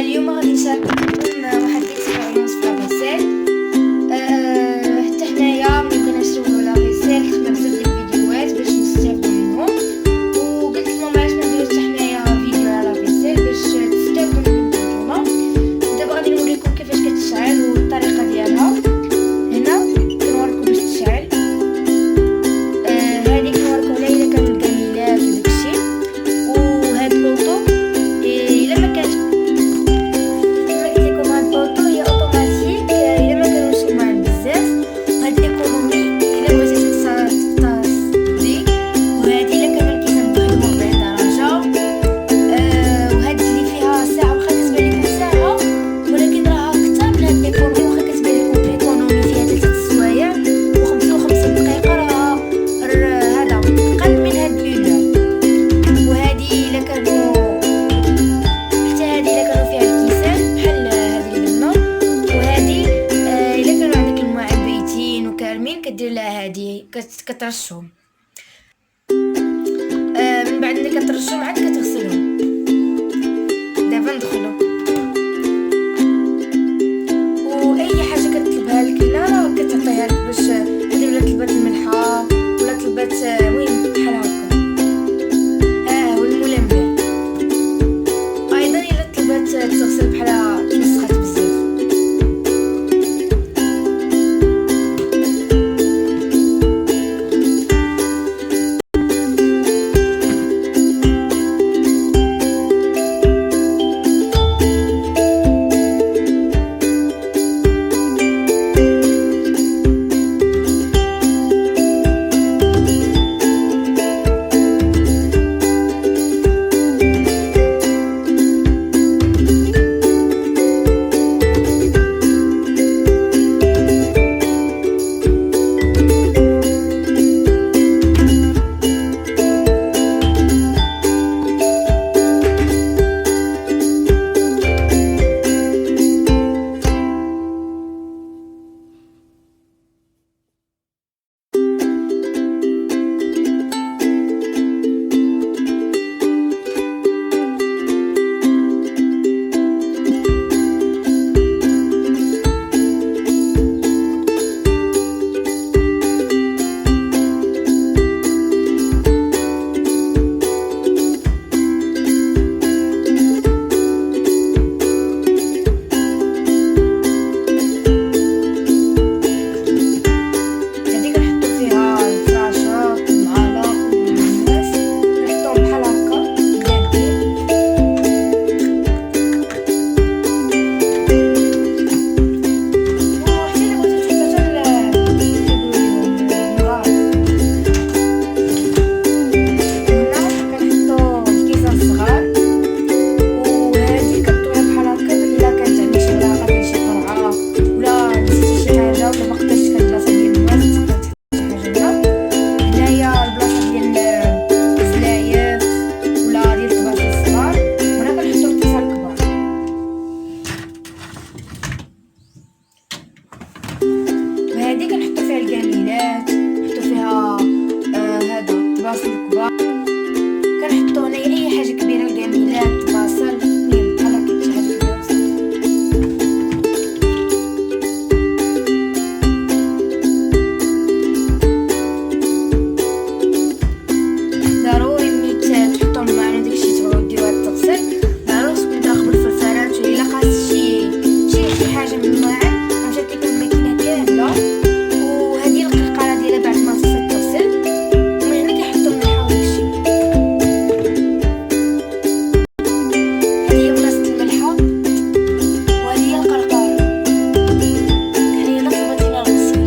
اليوم غادي نشارككم واحد ليكسبيريونس في لافيسيل. حتى حنايا ملي بغينا نشريو لافيسيل خدنا بزاف ديال الفيديوهات باش نستافدو منهم، وقلت لهم علاش ما نديروش حتى حنايا فيديو على لافيسيل باش تستافدو منهم نتوما. دابا غادي نوريكم كيفاش كتشعل والطريقه ديالها. هنا كنوريكم باش تشعل. هذه كنوريكم عليها الا كانوا الكاميلات وداكشي. وهاد البوطو الا ما كانش كما قلت لكم هاد البوطو هي اوتوماتيك الا ما كانوش معاك بزاف. هاد الايكونومي الا بغيتي تصدي، وهادي الا كانوا الكيسان بواحد 40 درجه. وهادي اللي فيها ساعه واخا كتبان لكم ساعه، ولكن راها اكثر من هاد الايكونومي. واخا كتبان لكم الايكونومي فيها 3 سوايع و55 دقيقه، راه هذا قل من هاد الاولى. وهادي الا كانوا حتى هادي الا كانوا فيها الكيسان بحال هادي اللي درنا. وهادي الا كانوا عندك الماعن بايتين وكارمين كدير لها هادي كترشهم. من بعد ملي كترشهم عاد كتغسلهم. دابا ندخلو واي حاجه كتطلبها لك هنا راه كتعطيها لك. باش هادي ولا طلبات الملحه ولا طلبات المهم بحال هكا. والملمع ايضا الا طلبات تغسل بحال تمسخات بزاف. وهذه كنحطو فيها الكاميلات، نحطو فيها هذا الطباصل الكبار. كنحطو هنايا اي حاجه كبيره، الكاميلات الطباصل المهم بحال هكا شي حاجه كبيره وصافي. ضروري ملي تحطو الماعن وداكشي تبغيو ديروها التغسل، ضروري خصكم تراقبوا الفلفلات. والا خاص شي حاجه من الماعن غنمشي لكم الماكينه كامله. وهذه القرقره ديالها بعد ما تغسل ومن هنا كيحطوا الملحه وداكشي. هذه هي بلاصه الملحه وهذه هي القرقره. حنا طلبت لنا الغسيل.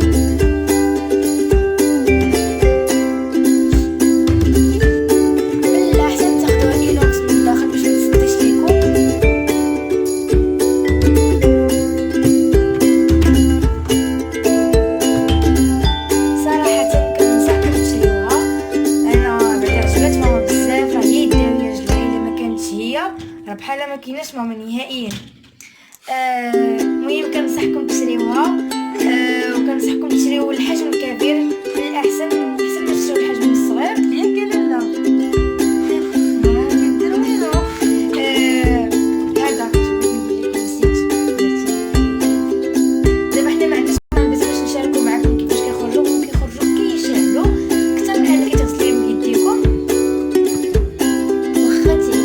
من الاحسن تاخذوها اينوكس من الداخل باش متسدش ليكم. بحال ما كايناش ماما نهائيا. المهم كنصحكم تشريوها، وكنصحكم تشريو الحجم الكبير. من الاحسن ما تشريو الحجم الصغير. ياك لالا هذا نصحتي.